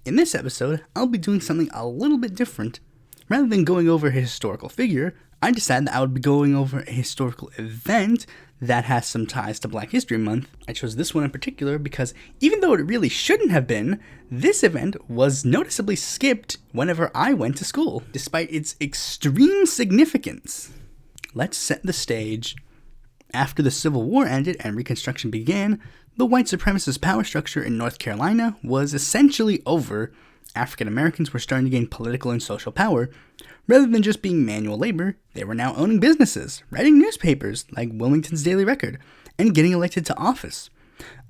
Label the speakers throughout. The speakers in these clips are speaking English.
Speaker 1: In this episode, I'll be doing something a little bit different. Rather than going over a historical figure, I decided that I would be going over a historical event that has some ties to Black History Month. I chose this one in particular because even though it really shouldn't have been, this event was noticeably skipped whenever I went to school, despite its extreme significance. Let's set the stage. After the Civil War ended and Reconstruction began, the white supremacist power structure in North Carolina was essentially over. African Americans were starting to gain political and social power. Rather than just being manual labor, they were now owning businesses, writing newspapers like Wilmington's Daily Record, and getting elected to office.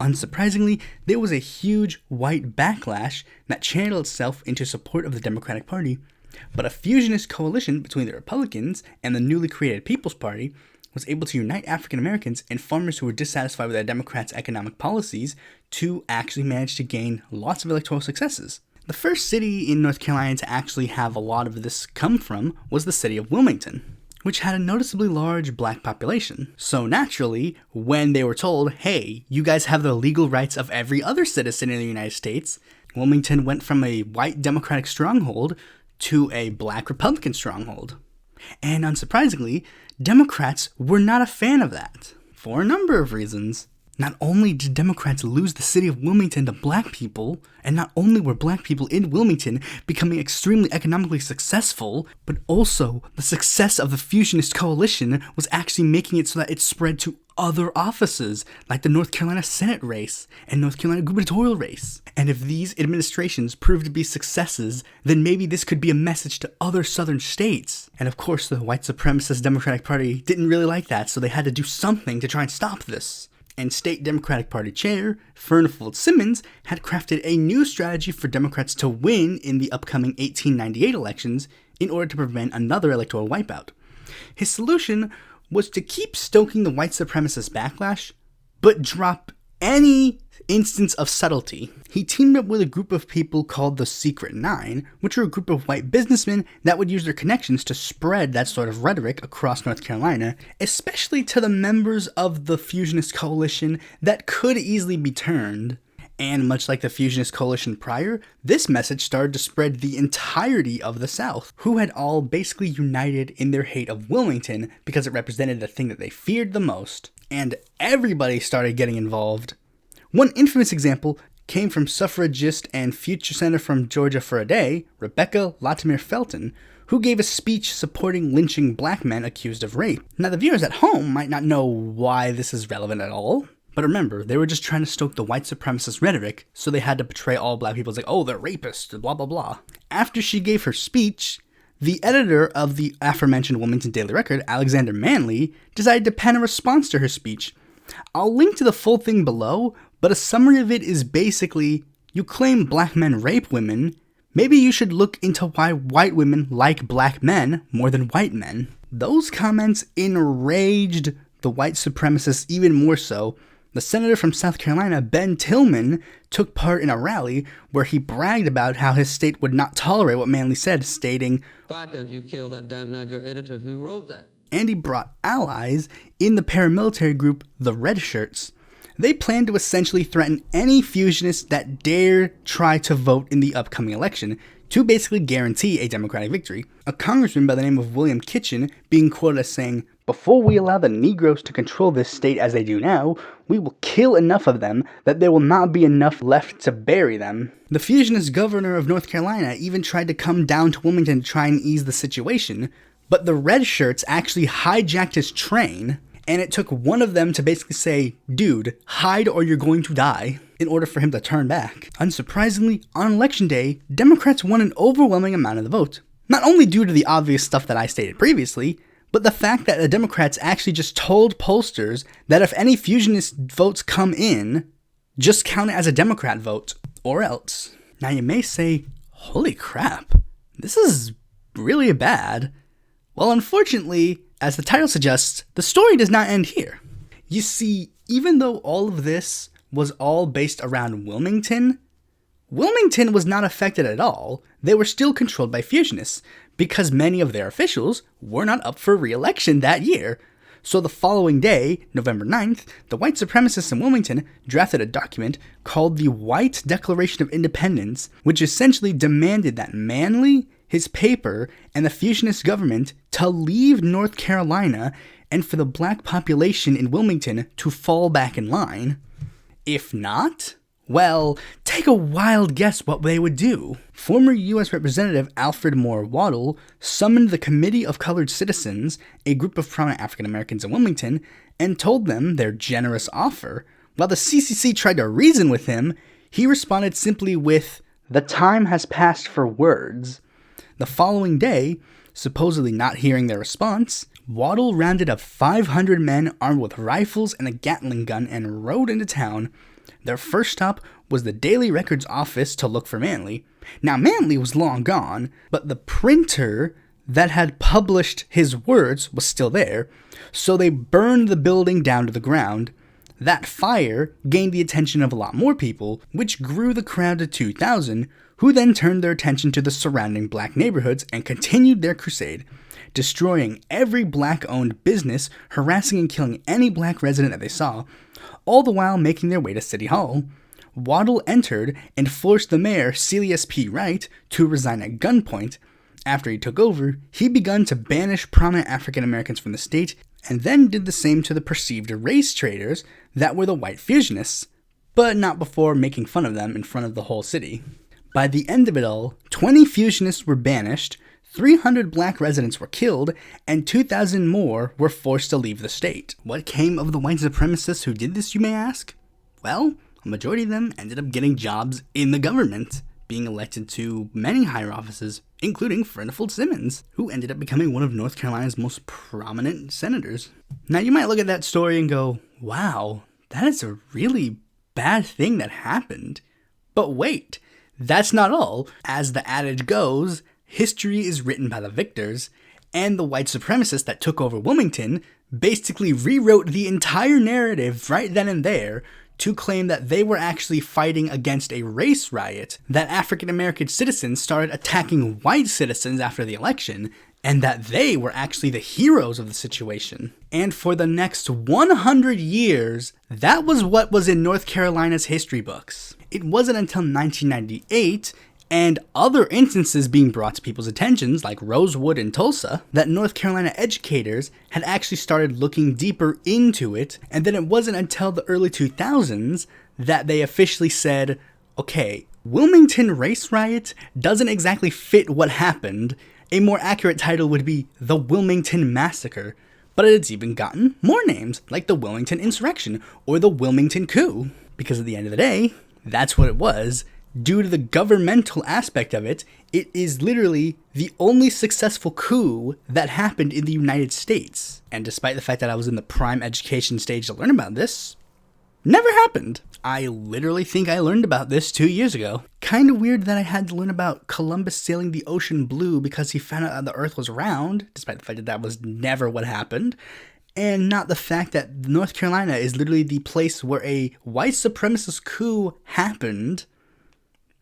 Speaker 1: Unsurprisingly, there was a huge white backlash that channeled itself into support of the Democratic Party, but a fusionist coalition between the Republicans and the newly created People's Party was able to unite African Americans and farmers who were dissatisfied with the Democrats' economic policies to actually manage to gain lots of electoral successes. The first city in North Carolina to actually have a lot of this come from was the city of Wilmington, which had a noticeably large black population. So naturally, when they were told, hey, you guys have the legal rights of every other citizen in the United States, Wilmington went from a white Democratic stronghold to a black Republican stronghold. And unsurprisingly, Democrats were not a fan of that, for a number of reasons. Not only did Democrats lose the city of Wilmington to black people, and not only were black people in Wilmington becoming extremely economically successful, but also the success of the fusionist coalition was actually making it so that it spread to other offices, like the North Carolina Senate race and North Carolina gubernatorial race. And if these administrations proved to be successes, then maybe this could be a message to other southern states. And of course, the white supremacist Democratic Party didn't really like that, so they had to do something to try and stop this. And State Democratic Party Chair Furnifold Simmons had crafted a new strategy for Democrats to win in the upcoming 1898 elections in order to prevent another electoral wipeout. His solution was to keep stoking the white supremacist backlash, but drop any instance of subtlety. He teamed up with a group of people called the Secret Nine, which were a group of white businessmen that would use their connections to spread that sort of rhetoric across North Carolina, especially to the members of the fusionist coalition that could easily be turned. And much like the fusionist coalition prior, this message started to spread the entirety of the South, who had all basically united in their hate of Wilmington because it represented the thing that they feared the most. And everybody started getting involved. One infamous example came from suffragist and future senator from Georgia for a day, Rebecca Latimer Felton, who gave a speech supporting lynching black men accused of rape. Now, the viewers at home might not know why this is relevant at all, but remember, they were just trying to stoke the white supremacist rhetoric, so they had to portray all black people as like, oh, they're rapists, blah, blah, blah. After she gave her speech, the editor of the aforementioned Wilmington Daily Record, Alexander Manley, decided to pen a response to her speech. I'll link to the full thing below, but a summary of it is basically, you claim black men rape women, maybe you should look into why white women like black men more than white men. Those comments enraged the white supremacists even more so. The senator from South Carolina, Ben Tillman, took part in a rally where he bragged about how his state would not tolerate what Manley said, stating,
Speaker 2: "Why don't you kill that damn nigger editor who wrote that?"
Speaker 1: And he brought allies in the paramilitary group, the Red Shirts. They planned to essentially threaten any fusionists that dare try to vote in the upcoming election to basically guarantee a Democratic victory. A congressman by the name of William Kitchen being quoted as saying, "Before we allow the Negroes to control this state as they do now, we will kill enough of them that there will not be enough left to bury them." The fusionist governor of North Carolina even tried to come down to Wilmington to try and ease the situation, but the Red Shirts actually hijacked his train, and it took one of them to basically say, "Dude, hide or you're going to die," in order for him to turn back. Unsurprisingly, on election day, Democrats won an overwhelming amount of the vote. Not only due to the obvious stuff that I stated previously, but the fact that the Democrats actually just told pollsters that if any fusionist votes come in, just count it as a Democrat vote, or else. Now you may say, holy crap, this is really bad. Well, unfortunately, as the title suggests, the story does not end here. You see, even though all of this was all based around Wilmington, Wilmington was not affected at all. They were still controlled by fusionists, because many of their officials were not up for re-election that year. So the following day, November 9th, the white supremacists in Wilmington drafted a document called the White Declaration of Independence, which essentially demanded that Manly, his paper, and the fusionist government to leave North Carolina and for the black population in Wilmington to fall back in line. If not, well, take a wild guess what they would do. Former U.S. Representative Alfred Moore Waddell summoned the Committee of Colored Citizens, a group of prominent African Americans in Wilmington, and told them their generous offer. While the CCC tried to reason with him, he responded simply with, "The time has passed for words." The following day, supposedly not hearing their response, Waddell rounded up 500 men armed with rifles and a Gatling gun and rode into town. Their first stop was the Daily Record's office to look for Manly. Now, Manly was long gone, but the printer that had published his words was still there, so they burned the building down to the ground. That fire gained the attention of a lot more people, which grew the crowd to 2,000, who then turned their attention to the surrounding black neighborhoods and continued their crusade, destroying every black-owned business, harassing and killing any black resident that they saw, all the while making their way to City Hall. Waddell entered and forced the mayor, Celius P. Wright, to resign at gunpoint. After he took over, he began to banish prominent African Americans from the state, and then did the same to the perceived race traitors that were the white fusionists, but not before making fun of them in front of the whole city. By the end of it all, 20 fusionists were banished, 300 black residents were killed, and 2,000 more were forced to leave the state. What came of the white supremacists who did this, you may ask? Well, a majority of them ended up getting jobs in the government, being elected to many higher offices, including Ferdinand Simmons, who ended up becoming one of North Carolina's most prominent senators. Now, you might look at that story and go, wow, that is a really bad thing that happened. But wait, that's not all. As the adage goes, history is written by the victors, and the white supremacists that took over Wilmington basically rewrote the entire narrative right then and there to claim that they were actually fighting against a race riot, that African American citizens started attacking white citizens after the election, and that they were actually the heroes of the situation. And for the next 100 years, that was what was in North Carolina's history books. It wasn't until 1998 and other instances being brought to people's attentions, like Rosewood and Tulsa, that North Carolina educators had actually started looking deeper into it, and then it wasn't until the early 2000s that they officially said, okay, Wilmington race riot doesn't exactly fit what happened. A more accurate title would be the Wilmington Massacre, but it's even gotten more names, like the Wilmington Insurrection or the Wilmington Coup, because at the end of the day, that's what it was. Due to the governmental aspect of it, it is literally the only successful coup that happened in the United States. And despite the fact that I was in the prime education stage to learn about this, never happened. I literally think I learned about this 2 years ago. Kinda weird that I had to learn about Columbus sailing the ocean blue because he found out that the earth was round, despite the fact that that was never what happened. And not the fact that North Carolina is literally the place where a white supremacist coup happened.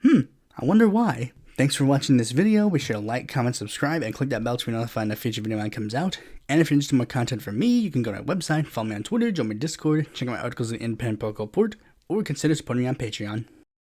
Speaker 1: I wonder why. Thanks for watching this video. Be sure to like, comment, subscribe, and click that bell to be notified when a future video comes out. And if you're interested in more content from me, you can go to my website, follow me on Twitter, join my Discord, check out my articles in the Independent Political Report, or consider supporting me on Patreon.